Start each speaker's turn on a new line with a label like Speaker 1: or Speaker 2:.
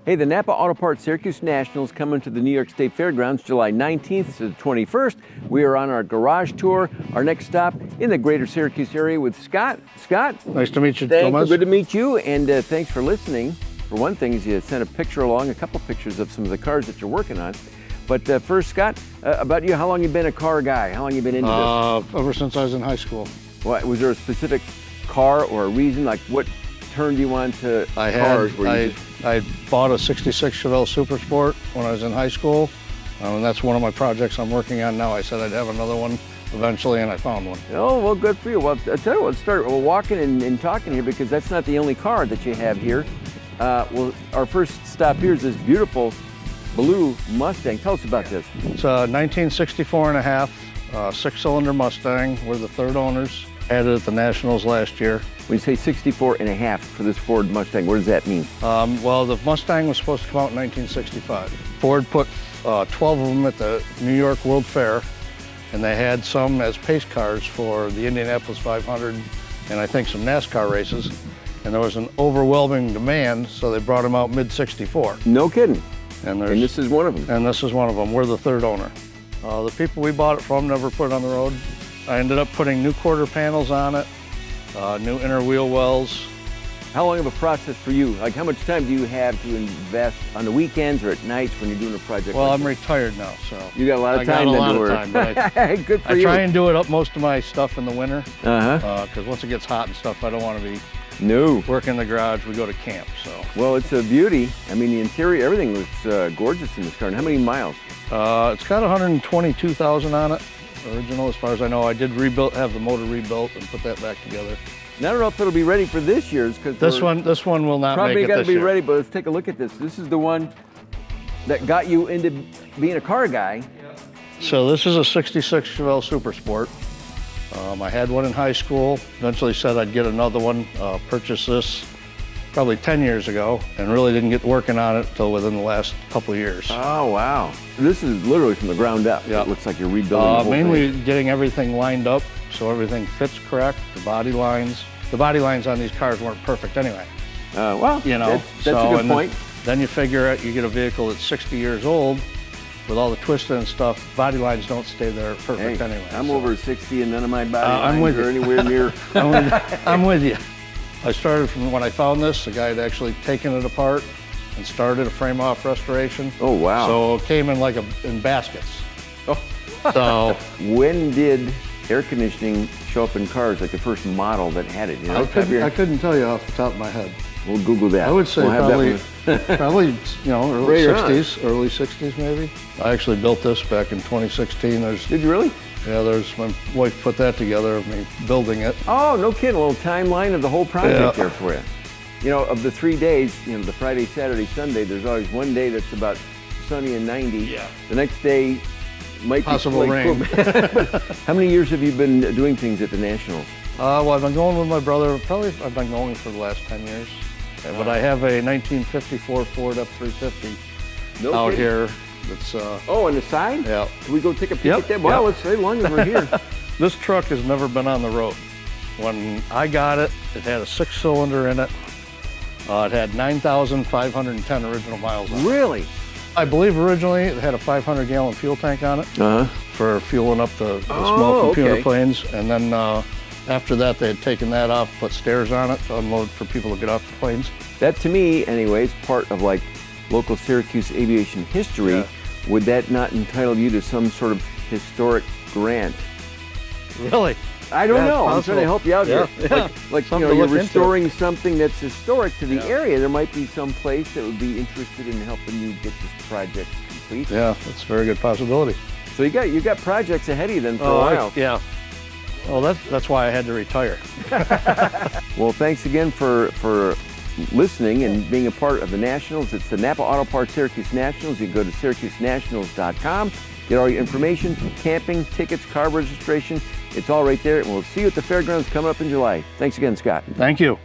Speaker 1: Hey, the Napa Auto Parts Syracuse Nationals coming to the New York State Fairgrounds July 19th to the 21st. We are on our garage tour. Our next stop in the greater Syracuse area with Scott. Scott.
Speaker 2: Nice to meet you,
Speaker 1: Thank
Speaker 2: Thomas.
Speaker 1: you. Good to meet you, and thanks for listening. For one thing, is you sent a picture along, a couple pictures of some of the cars that you're working on. But first, Scott, about you, how long you been a car guy? How long you been into this?
Speaker 2: Ever since I was in high school.
Speaker 1: What, was there a specific car or a reason? Like what turned you on to cars?
Speaker 2: I bought a 66 Chevelle Super Sport when I was in high school, and that's one of my projects I'm working on now. I said I'd have another one eventually, and I found one.
Speaker 1: Oh, well, good for you. Well, I'll tell you what, let's start walking and talking here, because that's not the only car that you have here. Well, our first stop here is this beautiful blue Mustang. Tell us about this.
Speaker 2: It's a 1964 and a half, six-cylinder Mustang. We're the third owners. Had it at the Nationals last year.
Speaker 1: When you say 64 and a half for this Ford Mustang, what does that mean?
Speaker 2: Well, the Mustang was supposed to come out in 1965. Ford put 12 of them at the New York World Fair, and they had some as pace cars for the Indianapolis 500 and I think some NASCAR races. And there was an overwhelming demand, so they brought them out mid-64.
Speaker 1: No kidding.
Speaker 2: And
Speaker 1: this is one of them.
Speaker 2: And this is one of them. We're the third owner. The people we bought it from never put it on the road. I ended up putting new quarter panels on it, new inner wheel wells.
Speaker 1: How long of a process for you? Like, how much time do you have to invest on the weekends or at nights when you're doing a project?
Speaker 2: Well,
Speaker 1: like
Speaker 2: I'm
Speaker 1: this?
Speaker 2: retired now, so
Speaker 1: you got a lot of time.
Speaker 2: I got a lot of time, but
Speaker 1: good for you.
Speaker 2: I try and do it up most of my stuff in the winter.
Speaker 1: Because
Speaker 2: once it gets hot and stuff, I don't want to be working in the garage. We go to camp, so.
Speaker 1: Well, it's a beauty. I mean, the interior, everything looks gorgeous in this car. And how many miles?
Speaker 2: It's got 122,000 on it. Original, as far as I know. I did have the motor rebuilt and put that back together.
Speaker 1: And I don't know if it'll be ready for this year's, because
Speaker 2: this one will not make it this year.
Speaker 1: Probably got to be ready, but let's take a look at this. This is the one that got you into being a car guy.
Speaker 2: So this is a 66 Chevelle Super Sport. I had one in high school, eventually said I'd get another one, purchased this probably 10 years ago, and really didn't get working on it until within the last couple of years.
Speaker 1: Oh, wow. This is literally from the ground up.
Speaker 2: Yeah.
Speaker 1: It looks like you're rebuilding the whole
Speaker 2: mainly
Speaker 1: thing.
Speaker 2: Getting everything lined up so everything fits correct, the body lines. The body lines on these cars weren't perfect anyway.
Speaker 1: Well,
Speaker 2: you know,
Speaker 1: that's a good point.
Speaker 2: Then you figure out you get a vehicle that's 60 years old with all the twisting and stuff. Body lines don't stay there perfect anyway.
Speaker 1: I'm over 60 and none of my body
Speaker 2: lines
Speaker 1: are anywhere near.
Speaker 2: I'm with you. I started from when I found this. The guy had actually taken it apart and started a frame-off restoration.
Speaker 1: Oh, wow.
Speaker 2: So it came in in baskets.
Speaker 1: Oh.
Speaker 2: So
Speaker 1: when did air conditioning show up in cars, like the first model that had it? You know,
Speaker 2: I couldn't tell you off the top of my head.
Speaker 1: We'll Google that.
Speaker 2: I would say probably early 60s maybe. I actually built this back in 2016.
Speaker 1: Did you really?
Speaker 2: Yeah, my wife put that together of me building it.
Speaker 1: Oh, no kidding. A little timeline of the whole project there for you. You know, of the 3 days, you know, the Friday, Saturday, Sunday, there's always one day that's about sunny and 90.
Speaker 2: Yeah.
Speaker 1: The next day might
Speaker 2: possible
Speaker 1: be
Speaker 2: rain.
Speaker 1: How many years have you been doing things at the Nationals?
Speaker 2: Well, I've been going with my brother. I've been going for the last 10 years. But I have a 1954 Ford F350 out here. That's
Speaker 1: on the side?
Speaker 2: Yeah.
Speaker 1: Can we go take a peek at that? Well, let's say long as we're here.
Speaker 2: This truck has never been on the road. When I got it, it had a 6-cylinder in it. It had 9,510 original miles on it.
Speaker 1: Really?
Speaker 2: I believe originally it had a 500-gallon fuel tank on it for fueling up the small computer planes. And then after that, they had taken that off, put stairs on it to unload for people to get off the planes.
Speaker 1: That, to me, anyway, is part of like local Syracuse aviation history.
Speaker 2: Yeah.
Speaker 1: Would that not entitle you to some sort of historic grant?
Speaker 2: Really?
Speaker 1: I don't know. I'm trying to help you out here.
Speaker 2: Yeah.
Speaker 1: Like you know, you're restoring something that's historic to the area. There might be some place that would be interested in helping you get this project complete.
Speaker 2: Yeah, that's a very good possibility.
Speaker 1: So you got projects ahead of you then for a while.
Speaker 2: Yeah. Well, that's why I had to retire.
Speaker 1: Well, thanks again for listening and being a part of the Nationals. It's the Napa Auto Parts Syracuse Nationals. You can go to syracusenationals.com, get all your information, camping, tickets, car registration. It's all right there. And we'll see you at the fairgrounds coming up in July. Thanks again, Scott.
Speaker 2: Thank you.